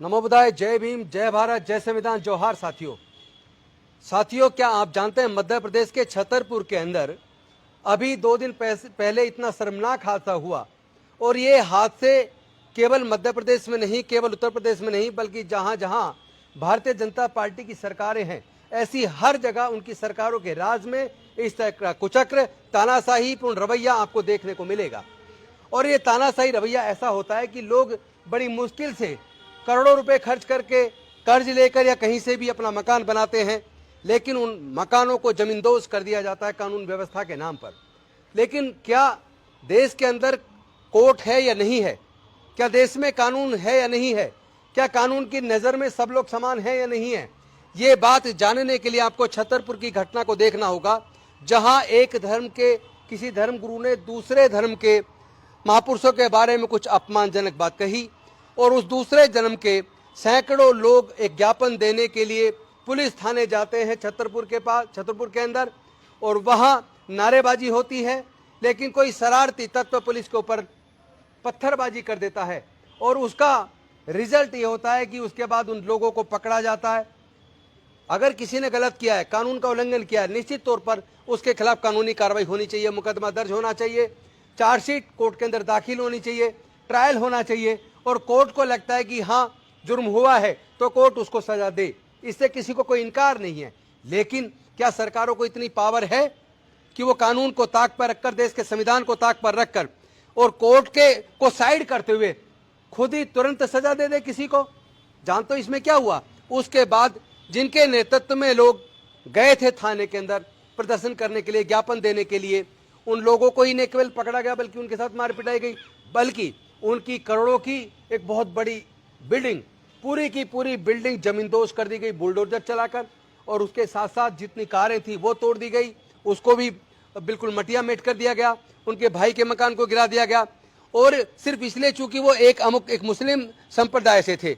नमो बुद्धाय, जय भीम, जय भारत, जय संविधान, जोहार साथियों। क्या आप जानते हैं मध्य प्रदेश के छतरपुर के अंदर अभी 2 दिन पहले इतना शर्मनाक हादसा हुआ। और ये हादसे केवल मध्य प्रदेश में नहीं, केवल उत्तर प्रदेश में नहीं, बल्कि जहां जहां भारतीय जनता पार्टी की सरकारें हैं, ऐसी हर जगह उनकी सरकारों के राज में इस तरह का कुचक्र, तानाशाही पूर्ण रवैया आपको देखने को मिलेगा। और ये तानाशाही रवैया ऐसा होता है कि लोग बड़ी मुश्किल से करोड़ों रुपए खर्च करके कर्ज लेकर या कहीं से भी अपना मकान बनाते हैं, लेकिन उन मकानों को जमींदोज कर दिया जाता है कानून व्यवस्था के नाम पर। लेकिन क्या देश के अंदर कोर्ट है या नहीं है? क्या देश में कानून है या नहीं है? क्या कानून की नज़र में सब लोग समान हैं या नहीं है? ये बात जानने के लिए आपको छतरपुर की घटना को देखना होगा, जहां एक धर्म के किसी धर्म गुरु ने दूसरे धर्म के महापुरुषों के बारे में कुछ अपमानजनक बात कही और उस दूसरे जन्म के सैकड़ों लोग एक ज्ञापन देने के लिए पुलिस थाने जाते हैं छतरपुर के अंदर, और वहां नारेबाजी होती है। लेकिन कोई शरारती तत्व पुलिस के ऊपर पत्थरबाजी कर देता है और उसका रिजल्ट ये होता है कि उसके बाद उन लोगों को पकड़ा जाता है। अगर किसी ने गलत किया है, कानून का उल्लंघन किया है, निश्चित तौर पर उसके खिलाफ कानूनी कार्रवाई होनी चाहिए, मुकदमा दर्ज होना चाहिए, चार्जशीट कोर्ट के अंदर दाखिल होनी चाहिए, ट्रायल होना चाहिए, और कोर्ट को लगता है कि हाँ जुर्म हुआ है तो कोर्ट उसको सजा दे, इससे किसी को कोई इनकार नहीं है। लेकिन क्या सरकारों को इतनी पावर है कि वो कानून को ताक पर रखकर, देश के संविधान को ताक पर रखकर और कोर्ट के को साइड करते हुए खुद ही तुरंत सजा दे दे किसी को? जानते हो इसमें क्या हुआ? उसके बाद जिनके नेतृत्व में लोग गए थे थाने के अंदर प्रदर्शन करने के लिए, ज्ञापन देने के लिए, उन लोगों को ही न केवल पकड़ा गया बल्कि उनके साथ मार पिटाई गई, बल्कि उनकी करोड़ों की एक बहुत बड़ी बिल्डिंग, पूरी की पूरी बिल्डिंग जमींदोज कर दी गई बुलडोजर चलाकर, और उसके साथ साथ जितनी कारें थी वो तोड़ दी गई, उसको भी बिल्कुल मटिया मेट कर दिया गया, उनके भाई के मकान को गिरा दिया गया, और सिर्फ इसलिए चूंकि वो एक मुस्लिम संप्रदाय से थे।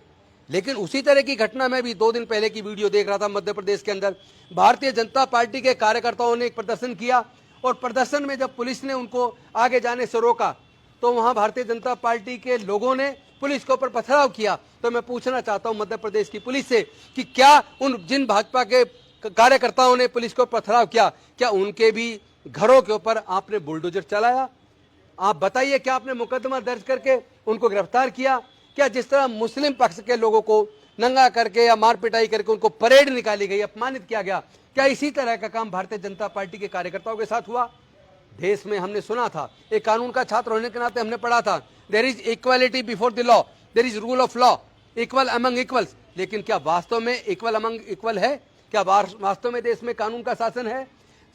लेकिन उसी तरह की घटना में भी 2 दिन पहले की वीडियो देख रहा था, मध्य प्रदेश के अंदर भारतीय जनता पार्टी के कार्यकर्ताओं ने एक प्रदर्शन किया, और प्रदर्शन में जब पुलिस ने उनको आगे जाने से रोका तो वहां भारतीय जनता पार्टी के लोगों ने पुलिस के ऊपर पथराव किया। तो मैं पूछना चाहता हूं मध्य प्रदेश की पुलिस से कि क्या उन जिन भाजपा के कार्यकर्ताओं ने पुलिस को पथराव किया, क्या उनके भी घरों के ऊपर आपने बुलडोजर चलाया? आप बताइए, क्या आपने मुकदमा दर्ज करके उनको गिरफ्तार किया? क्या जिस तरह मुस्लिम पक्ष के लोगों को नंगा करके या मार पिटाई करके उनको परेड निकाली गई, अपमानित किया गया, क्या इसी तरह का काम भारतीय जनता पार्टी के कार्यकर्ताओं के साथ हुआ? देश में हमने सुना था, एक कानून का छात्र होने के नाते हमने पढ़ा था, there is equality before the law, there is rule of law, equal among equals. लेकिन क्या वास्तव में इक्वल अमंग इक्वल है? क्या वास्तव में देश में कानून का शासन है?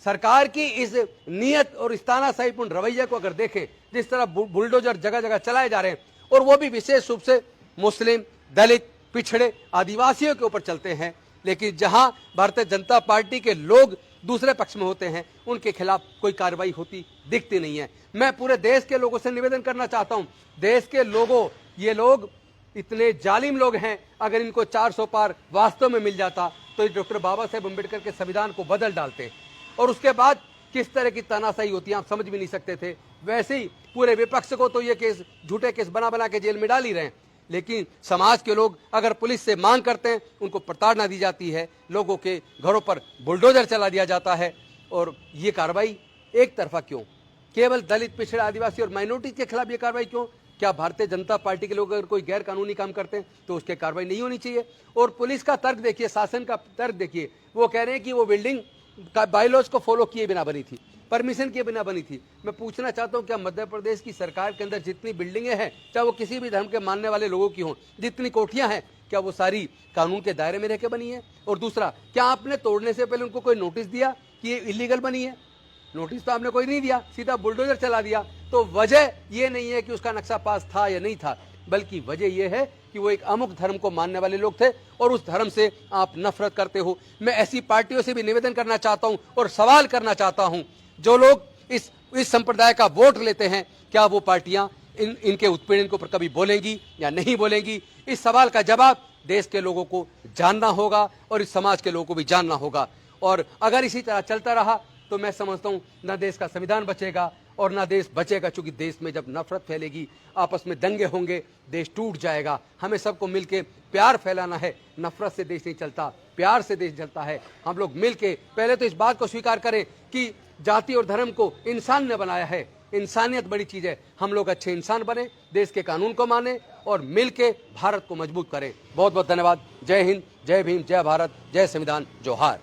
सरकार की इस नियत और इस तानाशाहीपूर्ण रवैये को अगर देखें, जिस तरह बुलडोजर जगह जगह चलाए जा रहे हैं, और वो भी विशेष रूप से मुस्लिम, दलित, पिछड़े, आदिवासियों के ऊपर चलते हैं, लेकिन जहां भारतीय जनता पार्टी के लोग दूसरे पक्ष में होते हैं उनके खिलाफ कोई कार्रवाई होती दिखती नहीं है। मैं पूरे देश के लोगों से निवेदन करना चाहता हूं, देश के लोगों, ये लोग इतने जालिम लोग हैं, अगर इनको 400 पार वास्तव में मिल जाता तो डॉक्टर बाबा साहेब अम्बेडकर के संविधान को बदल डालते, और उसके बाद किस तरह की तानाशाही होती है आप समझ भी नहीं सकते थे। वैसे ही पूरे विपक्ष को तो ये केस, झूठे केस बना बना के जेल में डाल ही रहे हैं, लेकिन समाज के लोग अगर पुलिस से मांग करते हैं उनको प्रताड़ना दी जाती है, लोगों के घरों पर बुलडोजर चला दिया जाता है। और ये कार्रवाई एक तरफा क्यों? केवल दलित, पिछड़े, आदिवासी और माइनॉरिटीज के खिलाफ ये कार्रवाई क्यों? क्या भारतीय जनता पार्टी के लोग अगर कोई गैर कानूनी काम करते हैं तो उसके कार्रवाई नहीं होनी चाहिए? और पुलिस का तर्क देखिए, शासन का तर्क देखिए, वो कह रहे हैं कि वो बिल्डिंग बायलॉज को फॉलो किए बिना बनी थी, परमिशन के बिना बनी थी। मैं पूछना चाहता हूं, क्या मध्य प्रदेश की सरकार के अंदर जितनी बिल्डिंगें हैं, चाहे वो किसी भी धर्म के मानने वाले लोगों की हों, जितनी कोठियां हैं, क्या वो सारी कानून के दायरे में रहकर बनी है? और दूसरा, क्या आपने तोड़ने से पहले उनको कोई नोटिस दिया कि ये इलीगल बनी है? नोटिस तो आपने कोई नहीं दिया, सीधा बुलडोजर चला दिया। तो वजह ये नहीं है कि उसका नक्शा पास था या नहीं था, बल्कि वजह यह है कि वो एक अमुक धर्म को मानने वाले लोग थे और उस धर्म से आप नफरत करते हो। मैं ऐसी पार्टियों से भी निवेदन करना चाहता हूं और सवाल करना चाहता हूं, जो लोग इस संप्रदाय का वोट लेते हैं, क्या वो पार्टियां इनके उत्पीड़न के ऊपर कभी बोलेंगी या नहीं बोलेंगी? इस सवाल का जवाब देश के लोगों को जानना होगा और इस समाज के लोगों को भी जानना होगा। और अगर इसी तरह चलता रहा तो मैं समझता हूं न देश का संविधान बचेगा, और ना देश बचेगा, क्योंकि देश में जब नफरत फैलेगी, आपस में दंगे होंगे, देश टूट जाएगा। हमें सबको मिलके प्यार फैलाना है। नफरत से देश नहीं चलता, प्यार से देश चलता है। हम लोग मिलके पहले तो इस बात को स्वीकार करें कि जाति और धर्म को इंसान ने बनाया है। इंसानियत बड़ी चीज है। हम लोग अच्छे इंसान बने, देश के कानून को माने और मिलके भारत को मजबूत करें। बहुत बहुत धन्यवाद। जय हिंद, जय भीम, जय भारत, जय संविधान, जोहार।